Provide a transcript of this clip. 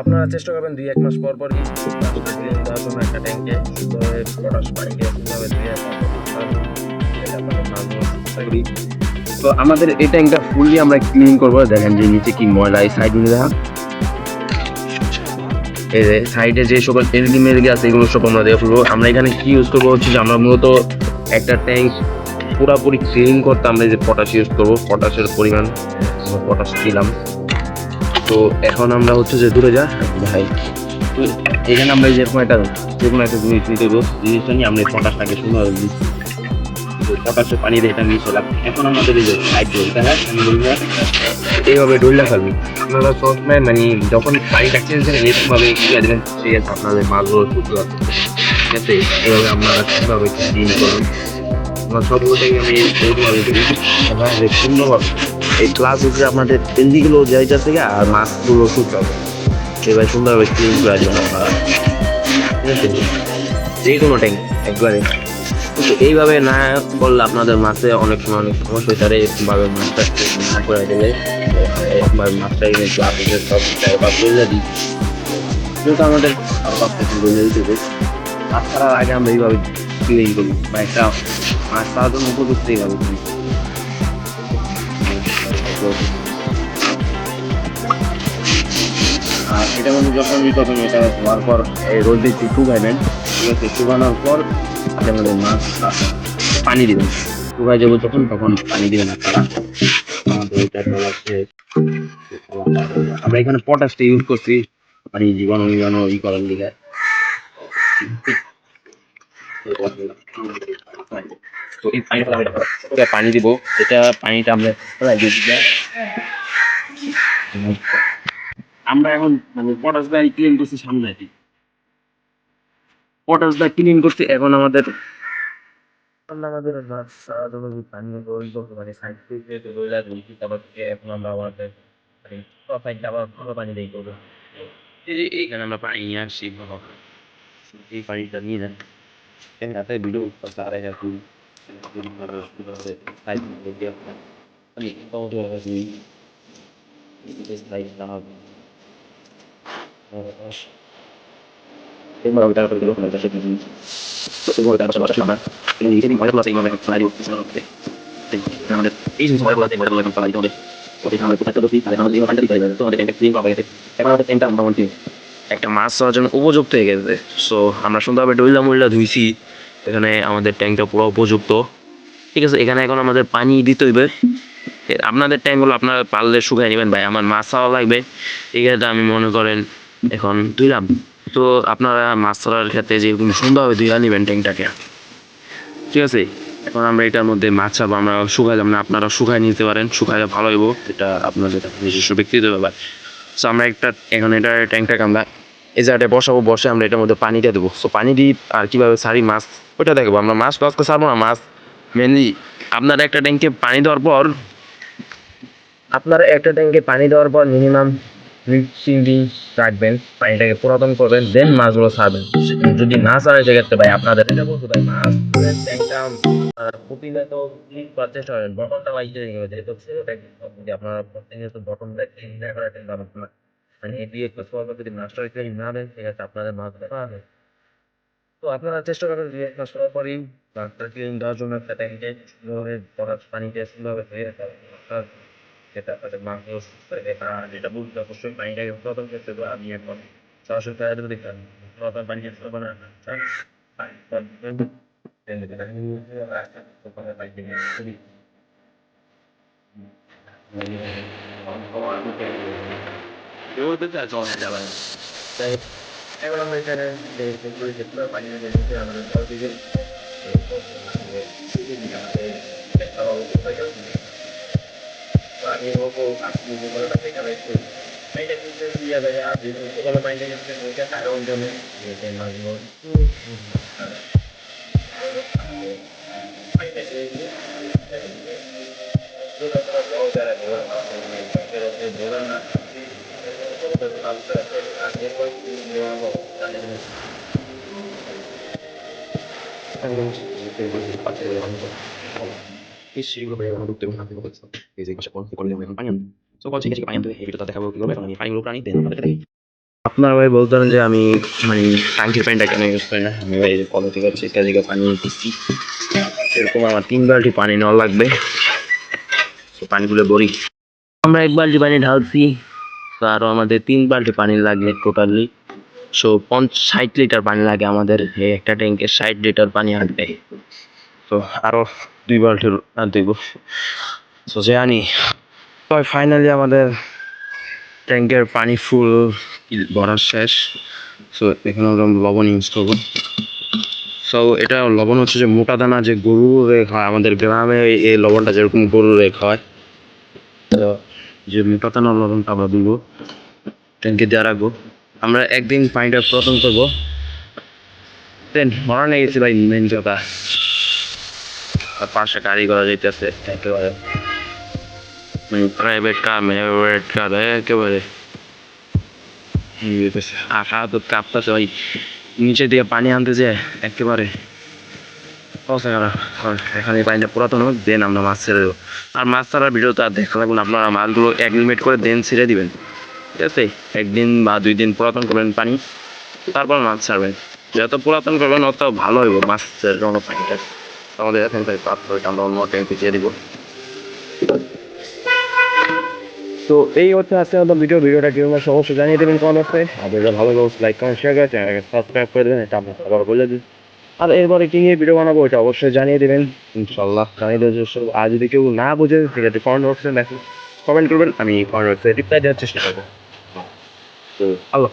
আপনারা চেষ্টা করবেন ২-১ মাস পর পরই প্লাস্টিক ক্লিন দেওয়ার জন্য একটা ট্যাঙ্কে সুন্দরভাবে পটাশ পানি দিয়ে সুন্দরভাবে ধুয়ে এটা আপনাদের মাছগুলো সুস্থ করি। তো আমাদের এই ট্যাঙ্কটা ফুললি আমরা ক্লিন করবো। দেখেন যে নিচে কি ময়লা, এই সাইড মিলে দেখা, এই যে সাইডে যে সকল এলগি মেলগি আছে এগুলো সব আমরা দিয়ে ফেলবো। আমরা এখানে কি ইউজ করবো হচ্ছে যে আমরা মূলত একটা ট্যাঙ্ক পুরাপুরি ক্লিন করতে আমরা এই যে পটাশ ইউজ করবো। পটাশের পরিমাণ পটাশ দিলাম। তো এখন আমরা হচ্ছে যে দূরে যা ভাই, তো এখানে আমরা যেরকম একটা যে কোনো একটা জিনিস নিতে দেবো, জিনিসটা নিয়ে আমরা পটাশটাকে সুন্দরভাবে মিশিয়ে পটাশের পানি দিয়ে এটা মিশালাম। এখন আমাদের এই যে সাইড ডোলটা, হ্যাঁ আমি বলবো এইভাবে ডোলটা ফেলবি। আপনারা সবসময় মানে যখন পানিটা চেঞ্জ করেন এরকমভাবে ক্লিয়ার দেবেন, ঠিক আছে? আপনাদের মাছগুলো সুস্থ থাকবে, ঠিক আছে? এইভাবে আপনারা ঠিকভাবে ক্লিন করুন। আমার সবগুলোটাই আমি এইভাবে করি, সুন্দরভাবে এই গ্লাস উপরে আপনাদের তেলদিগুলো যাইটা থেকে আর মাছগুলো সুস্থ হবে। এবার সুন্দরভাবে ক্লিন করে আসবেন আপনারা, ঠিক আছে? যে কোনো ট্যাঙ্ক একবারে। কিন্তু এইভাবে না করলে আপনাদের মাছে অনেক সময় অনেক সমস্যা হয়ে পারে। এরকমভাবে মাছটা না করে গেলে একবার মাছটা গ্লাস সব বা বলে দিই, কিন্তু আমাদের বলে দিতে হবে। মাছ ছাড়ার আগে আমরা এইভাবে ক্লিন করি বা একটা মাছ ছাড়ার জন্য উপযুক্ত এইভাবে করি। আর এটা মানে যখন এটা ধোয়ার পর এই রোদে একটু শুকাইবেন, ঠিক আছে? শুকানোর পর আমাদের মাছ পানি দিবেন। শুকাই যাবো যখন তখন পানি দিবেন আপনারা। আমাদের এটা হচ্ছে আমরা এখানে পটাশটা ইউজ করছি মানে জীবাণু জীবাণু করার লিগে। তো এই পানিটা পানি দিব, এটা পানিটা আমরা আমরা এখন মানে পটাশ দিয়ে ক্লিন করছি সামনে, পটাশ দিয়ে ক্লিন করছি। এখন আমাদের মাছ পানি মানে সাইড থেকে তারপর এখন আমরা আমাদের মানে সাইডটা আবার ভালো পানি দিয়ে করবো। এইখানে আমরা পানি নিয়ে আসছি, এই পানিটা নিয়ে নেন হাতে ভিডিও সারা এখন সাইড দিয়ে আমি আমাদের এই জিনিস মজাগুলোতে মজাগুলো এখন পাওয়া যাবে। আমাদের কোথায় তো তাদের আমাদের পানিটা দিতে হবে, তো আমাদের ট্যাঙ্কটা ক্লিন করা হয়ে গেছে। এখন আমাদের ট্যাঙ্কটা মোটামুটি একটা মাছ ধরার জন্য উপযুক্ত হয়ে গেছে। সো আমরা সুন্দরভাবে ডইলা মইলা ধুইছি, এখানে আমাদের ট্যাঙ্কটা পুরো উপযুক্ত, ঠিক আছে? এখানে এখন আমাদের পানি দিতে হইবে। আপনাদের ট্যাঙ্কগুলো আপনারা পারলে শুকাই নেবেন ভাই, আমার মাছ ছাড়া লাগবে। এই ক্ষেত্রে আমি মনে করেন এখন ধুইলাম, তো আপনারা মাছ ধরার ক্ষেত্রে যে সুন্দরভাবে ধুইয়া নেবেন ট্যাঙ্কটাকে, ঠিক আছে? এখন আমরা এটার মধ্যে মাছ ছাড়বো, আমরা শুকাইলাম না, আপনারা শুকাই নিতে পারেন, শুকাইলে ভালো হইব, এটা আপনাদের নিজস্ব ব্যক্তিগত ব্যাপার। সো আমরা একটা এখন এটা ট্যাঙ্কটাকে আমরা এই জায়গাটায় বসাবো, বসে আমরা এটার মধ্যে পানিটা দেবো। সো পানি দিই আর কীভাবে সারি মাছ ওইটা দেখবো। আমরা মাছ আজকে ছাড়বো না, মাছ মেনলি আপনারা একটা ট্যাঙ্কে পানি দেওয়ার পর মিনিমাম 2-3 দিন রাখবেন, পানিটাকে পুরাতন করবেন, দেন মাছগুলো ছাড়বেন। যদি না ছাড়ে সেক্ষেত্রে ভাই আপনাদের এটা বলতে ভাই মাছ ট্যাঙ্কটা প্রতিনিয়ত ক্লিন করার চেষ্টা করেন। বটনটা বাইতে যেহেতু যদি আপনারা প্রতিনিয়ত বটনটা ক্লিন না করার চেষ্টা করেন, মানে দিয়ে যদি মাছটা ক্লিন না দেন সেক্ষেত্রে আপনাদের মাছ ধরা হবে। তো আপনারা চেষ্টা করবেন 2-1 মাস পর পরই মাছটা ক্লিন দেওয়ার জন্য একটা ট্যাঙ্কে সুন্দরভাবে পানি দিয়ে সুন্দরভাবে ধুয়ে রাখতে হবে। যেটা আপনাদের মাছগুলো সুস্থ থাকে। আর যেটা বলতে অবশ্যই পানিটাকে পুরাতন করতে হবে। আমি এখন সরাসরি যদি দেখতাম পুরাতন পানি চেষ্টা করবো না, এবার আমরা এখানে পানি আমাদের আমি বলবো আপনি যেগুলোটা থেকে রয়েছে মাইন্ডটা কিন্তু দিয়ে দেয় আর যেগুলো মাইন্ডে কিন্তু ওইটা কারণ জন্য যেতে মাছগুলো এই সিঁড়িগুলো বেয়ে আমার ঢুকতে এবং নামতে হচ্ছে এই যে পাশে করে এখন পানি আনতে। তো বলছি গেছি পানি আনতে, এই ভিডিওটা দেখাবো কি করবে, কারণ আমি পানিগুলো প্রাণী দেন আপনাদেরকে দেখি। আপনার ভাই বলতেন যে আমি মানে ট্যাঙ্কির পানিটা কেন ইউজ করি না, আমি ভাই কল থেকে চেকা চেকা পানি নিতেছি। এরকম আমার 3 বালতি পানি নেওয়া লাগবে, তো পানিগুলো ভরি। আমরা 1 বালতি পানি ঢালছি, তো আরও আমাদের 3 বালতি পানি লাগবে টোটালি। সো 60 লিটার পানি লাগে আমাদের এই একটা ট্যাঙ্কে, 60 লিটার পানি আনতে। তো আরও 2 বালতি আনতে হইব। সো জানি তো ফাইনালি আমাদের ট্যাঙ্কের পানি ফুল ভরা শেষ। সো এখানে আমরা লবণ ইউজ করবো। সো এটা লবণ হচ্ছে যে মোটা দানা যে গরু খায় আমাদের গ্রামে, এই লবণটা যেরকম গরু খায়, তো যে মোটা দানা লবণটা আমরা দিব ট্যাঙ্কে দিয়ে রাখবো। আমরা একদিন পানিটা প্রথম করবো, দেন মরা নিয়ে গেছি ভাই মেন কথা। আর পাশে গাড়ি করা যাইতেছে একেবারে প্রাইভেট কার একেবারে আশা তো কাঁপতেছে ভাই, নিচে দিয়ে পানি আনতে যে একেবারে এখানে পানিটা পুরাতন হোক, দেন আমরা মাছ ছেড়ে দেবো। আর মাছ ছাড়ার ভিডিও তো আর দেখা লাগবে না, আপনারা মাছগুলো অ্যাগ্রিমেট করে দেন ছেড়ে দিবেন, ঠিক আছে? 1 দিন বা 2 দিন পুরাতন করবেন পানি, তারপর মাছ ছাড়বেন। যত পুরাতন করবেন অত ভালো হইব মাছের জন্য পানিটা। আমাদের এখন তাই পাত্রটা আমরা অন্য ট্যাঙ্কে দিয়ে দিব। তো এই হচ্ছে আজকে আমাদের ভিডিওটা কেমন লাগছে অবশ্যই জানিয়ে দেবেন কমেন্টে। আর ভিডিও ভালো লাগলে লাইক কমেন্ট শেয়ার করে চ্যানেলকে সাবস্ক্রাইব করে দেবেন, এটা আপনার আবার বলে দিন। আর এরপরে কি নিয়ে ভিডিও বানাবো এটা অবশ্যই জানিয়ে দেবেন ইনশাল্লাহ। জানিয়ে দেবেন আর যদি কেউ না বুঝে সেক্ষেত্রে কমেন্ট বক্সে কমেন্ট করবেন, আমি কমেন্ট বক্সে রিপ্লাই দেওয়ার চেষ্টা করবো। তো আল্লাহ।